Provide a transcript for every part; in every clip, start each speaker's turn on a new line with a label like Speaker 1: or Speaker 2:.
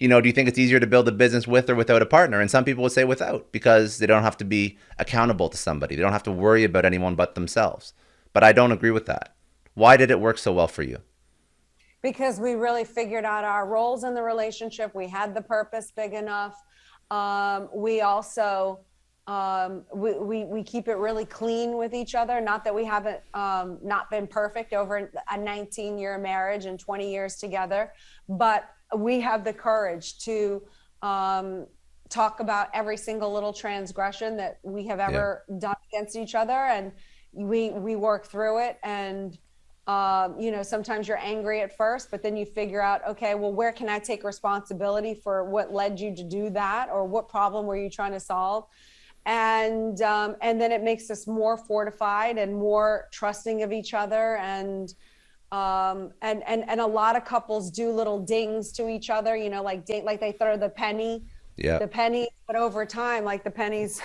Speaker 1: Do you think it's easier to build a business with or without a partner? And some people would say without, because they don't have to be accountable to somebody. They don't have to worry about anyone but themselves. But I don't agree with that. Why did it work so well for you?
Speaker 2: Because we really figured out our roles in the relationship. We had the purpose big enough. We also we keep it really clean with each other. Not that we haven't not been perfect over a 19-year marriage and 20 years together, but we have the courage to talk about every single little transgression that we have ever done against each other, and we work through it. And sometimes you're angry at first, but then you figure out, okay, well, where can I take responsibility for what led you to do that, or what problem were you trying to solve? And then it makes us more fortified and more trusting of each other. And a lot of couples do little dings to each other, like they throw the penny, but over time, like the pennies,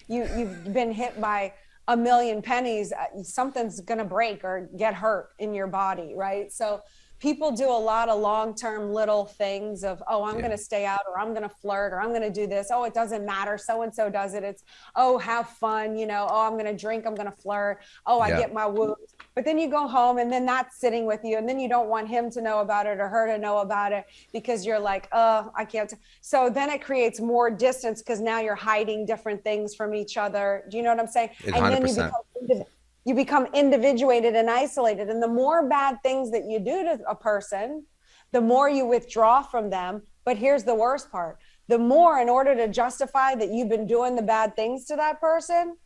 Speaker 2: you've been hit by a million pennies, something's going to break or get hurt in your body, right? So people do a lot of long-term little things of, oh, I'm going to stay out, or I'm going to flirt, or I'm going to do this. Oh, it doesn't matter. So-and-so does it. It's, oh, have fun. Oh, I'm going to drink. I'm going to flirt. Oh, I get my wounds. But then you go home, and then that's sitting with you. And then you don't want him to know about it or her to know about it, because you're like, oh, I can't. So then it creates more distance, because now you're hiding different things from each other. Do you know what I'm saying?
Speaker 1: 100%.
Speaker 2: And then you become individuated and isolated. And the more bad things that you do to a person, the more you withdraw from them. But here's the worst part. The more, in order to justify that you've been doing the bad things to that person,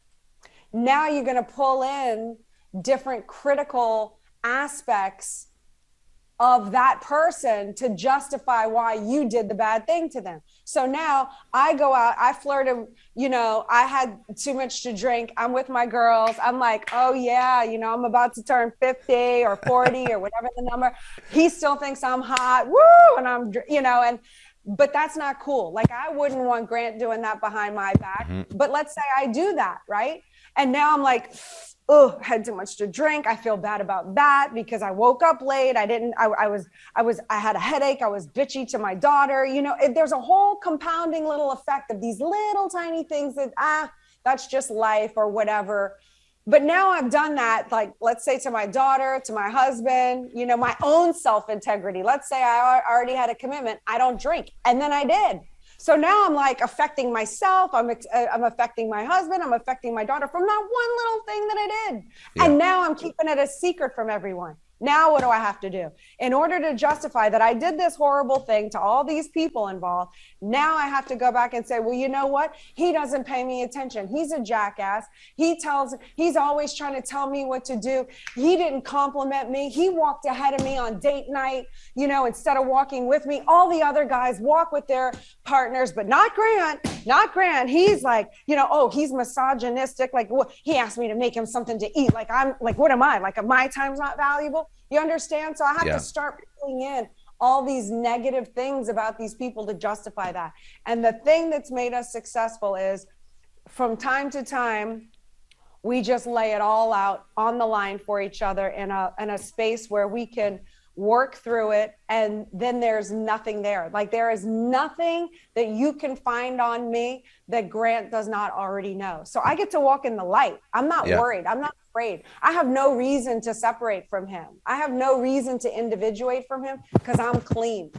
Speaker 2: now you're going to pull in different critical aspects of that person to justify why you did the bad thing to them. So now I go out, I flirted, I had too much to drink. I'm with my girls. I'm like, oh yeah, I'm about to turn 50 or 40 or whatever the number. He still thinks I'm hot. Woo! And I'm, but that's not cool. Like, I wouldn't want Grant doing that behind my back. Mm-hmm. But let's say I do that, right? And now I'm like, oh, had too much to drink. I feel bad about that because I woke up late. I had a headache. I was bitchy to my daughter. There's a whole compounding little effect of these little tiny things that, that's just life or whatever. But now I've done that, like, let's say to my daughter, to my husband, my own self-integrity. Let's say I already had a commitment. I don't drink. And then I did. So now I'm like affecting myself. I'm affecting my husband. I'm affecting my daughter from that one little thing that I did. Yeah. And now I'm keeping it a secret from everyone. Now what do I have to do? In order to justify that I did this horrible thing to all these people involved, now I have to go back and say, well, you know what? He doesn't pay me attention. He's a jackass. He's always trying to tell me what to do. He didn't compliment me. He walked ahead of me on date night, instead of walking with me. All the other guys walk with their partners, but not Grant. He's like, he's misogynistic. Like, he asked me to make him something to eat. Like, I'm like, what am I? Like, my time's not valuable. You understand? So I have to start pulling in all these negative things about these people to justify that. And the thing that's made us successful is, from time to time, we just lay it all out on the line for each other in a space where we can work through it. And then there's nothing there. Like, there is nothing that you can find on me that Grant does not already know. So I get to walk in the light. I'm not worried. I'm not afraid. I have no reason to separate from him. I have no reason to individuate from him, because I'm clean.